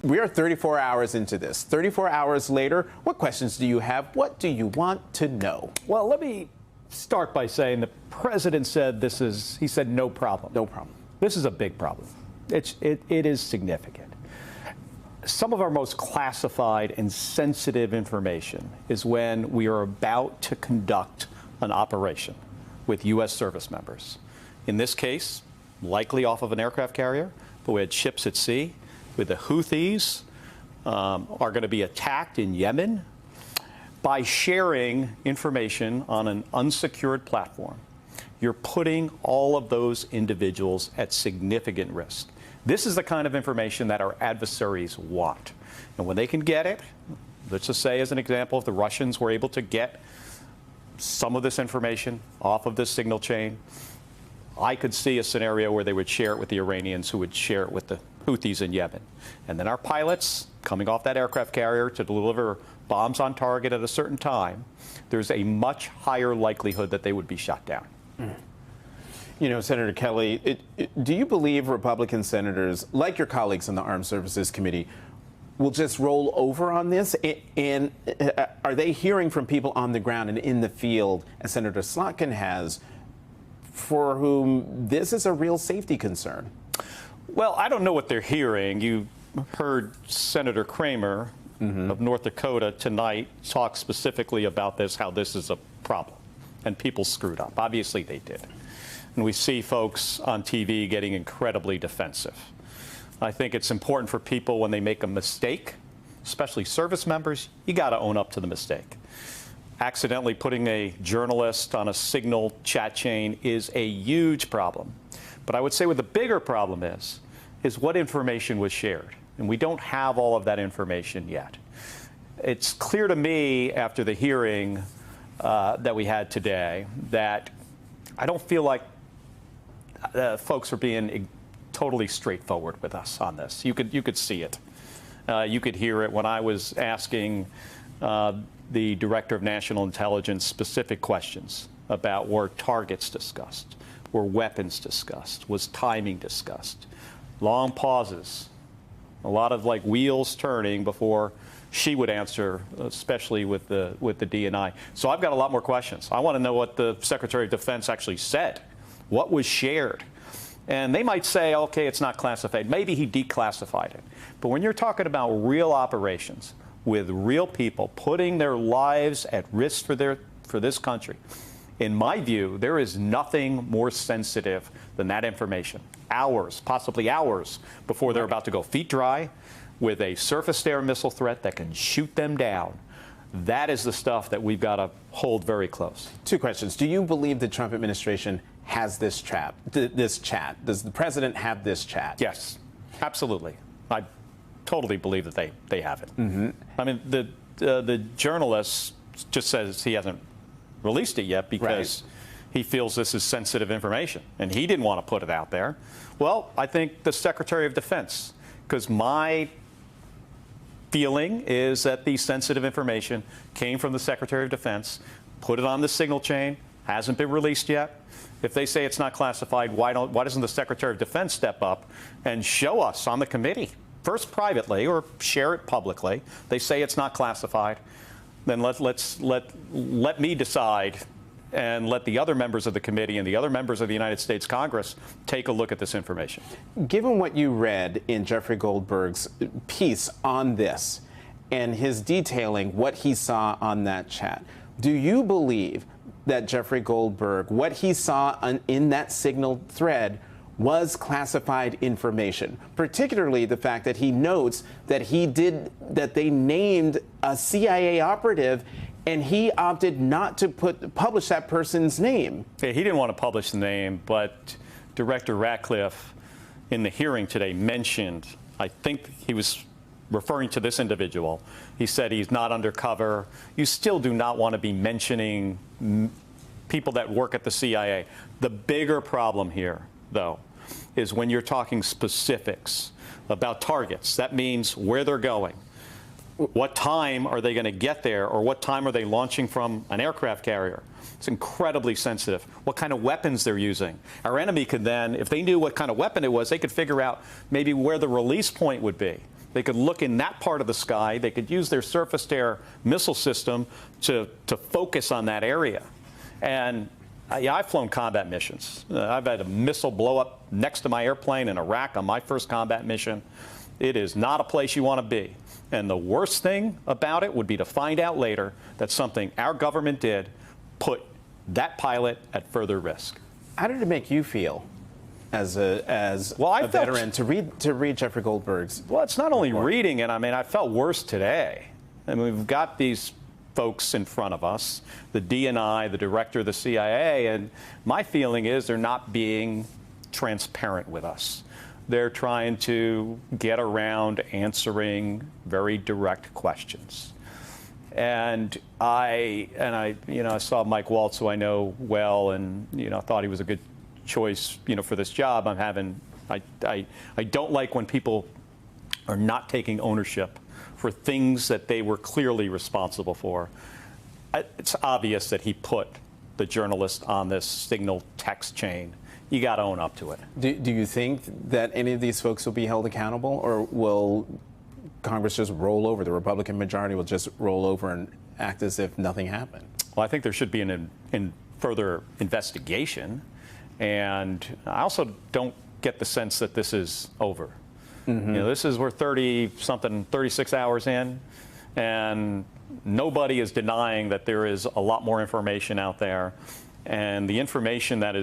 we are 34 hours into this. 34 hours later, what questions do you have? What do you want to know? Well, let me start by saying the president said he said no problem. No problem. This is a big problem. It is significant. Some of our most classified and sensitive information is when we are about to conduct an operation with U.S. service members. In this case, likely off of an aircraft carrier, but we had ships at sea. With the Houthis are going to be attacked in Yemen. By sharing information on an unsecured platform, you're putting all of those individuals at significant risk. This is the kind of information that our adversaries want. And when they can get it, let's just say as an example, if the Russians were able to get some of this information off of this signal chain, I could see a scenario where they would share it with the Iranians, who would share it with the Houthis in Yemen. And then our pilots coming off that aircraft carrier to deliver bombs on target at a certain time, there's a much higher likelihood that they would be shot down. You know, Senator Kelly, do you believe Republican senators, like your colleagues in the Armed Services Committee, will just roll over on this? And are they hearing from people on the ground and in the field, as Senator Slotkin has, for whom this is a real safety concern? Well, I don't know what they're hearing. You heard Senator Kramer of North Dakota tonight talk specifically about this, how this is a problem, and people screwed up. Obviously, they did. And we see folks on TV getting incredibly defensive. I think it's important for people when they make a mistake, especially service members, you got to own up to the mistake. Accidentally putting a journalist on a signal chat chain is a huge problem. But I would say what the bigger problem is what information was shared. And we don't have all of that information yet. It's clear to me after the hearing that we had today that I don't feel like folks are being totally straightforward with us on this. You could see it. You could hear it when I was asking the Director of National Intelligence specific questions about were targets discussed, were weapons discussed, was timing discussed, long pauses, a lot of like wheels turning before she would answer, especially with the DNI. So I've got a lot more questions. I want to know what the Secretary of Defense actually said, what was shared. And they might say, okay, it's not classified. Maybe he declassified it. But when you're talking about real operations with real people putting their lives at risk for this country, in my view, there is nothing more sensitive than that information. Hours, possibly hours, before they're about to go feet dry with a surface-to-air missile threat that can shoot them down. That is the stuff that we've got to hold very close. Two questions. Do you believe the Trump administration has this chat? Does the president have this chat? Yes, absolutely. I totally believe that they have it. I mean, the journalist just says he hasn't released it yet because he feels this is sensitive information, and he didn't want to put it out there. Well, I think the Secretary of Defense, because my feeling is that the sensitive information came from the Secretary of Defense, put it on the signal chain, hasn't been released yet. If they say it's not classified, why doesn't the Secretary of Defense step up and show us on the committee, first privately or share it publicly? They say it's not classified. Then let me decide and let the other members of the committee and the other members of the United States Congress take a look at this information. Given what you read in Jeffrey Goldberg's piece on this and his detailing what he saw on that chat, do you believe that Jeffrey Goldberg, what he saw in that signal thread, was classified information, particularly the fact that he notes that they named a CIA operative and he opted not to publish that person's name? Yeah, he didn't want to publish the name, but Director Ratcliffe in the hearing today mentioned, I think he was referring to this individual. He said he's not undercover. You still do not want to be mentioning people that work at the CIA. The bigger problem here, though, is when you're talking specifics about targets. That means where they're going. What time are they going to get there, or what time are they launching from an aircraft carrier? It's incredibly sensitive. What kind of weapons they're using. Our enemy could then, if they knew what kind of weapon it was, they could figure out maybe where the release point would be. They could look in that part of the sky. They could use their surface-to-air missile system to focus on that area. And yeah, I've flown combat missions. I've had a missile blow up next to my airplane in Iraq on my first combat mission. It is not a place you want to be. And the worst thing about it would be to find out later that something our government did put that pilot at further risk. How did it make you feel as a veteran to read Jeffrey Goldberg's? Well, it's not only report? reading it. I mean, I felt worse today. I mean, we've got these folks in front of us, the DNI, the director of the CIA, and my feeling is they're not being transparent with us. They're trying to get around answering very direct questions. And I saw Mike Waltz, who I know well, and thought he was a good choice, for this job. I don't like when people are not taking ownership for things that they were clearly responsible for. It's obvious that he put the journalist on this signal text chain. You got to own up to it. Do you think that any of these folks will be held accountable, or will Congress just roll over? The Republican majority will just roll over and act as if nothing happened? Well, I think there should be an further investigation. And I also don't get the sense that this is over. Mm-hmm. We're 36 hours in, and nobody is denying that there is a lot more information out there. And the information that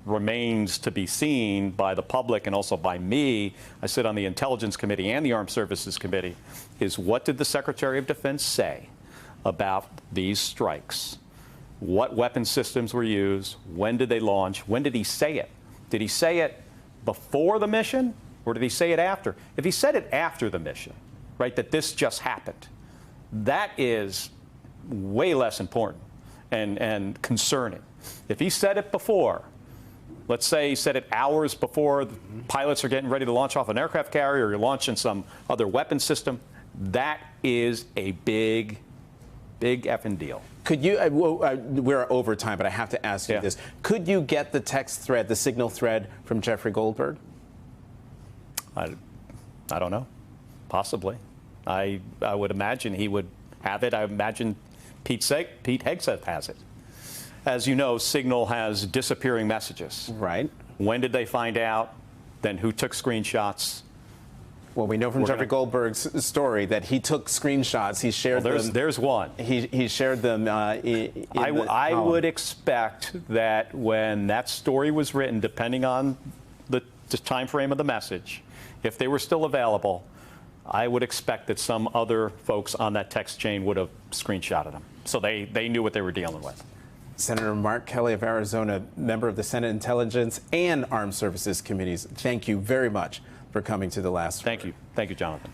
remains to be seen by the public and also by me, I sit on the Intelligence Committee and the Armed Services Committee, is what did the Secretary of Defense say about these strikes? What weapon systems were used? When did they launch? When did he say it? Did he say it before the mission, or did he say it after? If he said it after the mission, right, that this just happened, that is way less important and concerning. If he said it before, let's say he said it hours before the pilots are getting ready to launch off an aircraft carrier, or you're launching some other weapon system, that is a big effing deal. Could you, we're over time, but I have to ask you this. Could you get the text thread, the signal thread from Jeffrey Goldberg? I don't know. Possibly. I would imagine he would have it. I imagine Pete Hegseth has it. As you know, Signal has disappearing messages. Right. When did they find out? Then who took screenshots? Well, we know from Jeffrey Goldberg's story that he took screenshots. He shared them. There's one. He shared them. I would expect that when that story was written, depending on the time frame of the message, if they were still available, I would expect that some other folks on that text chain would have screenshotted them, so they knew what they were dealing with. Senator Mark Kelly of Arizona, member of the Senate Intelligence and Armed Services Committees, thank you very much for coming to The Last Word. Thank you. Thank you, Jonathan.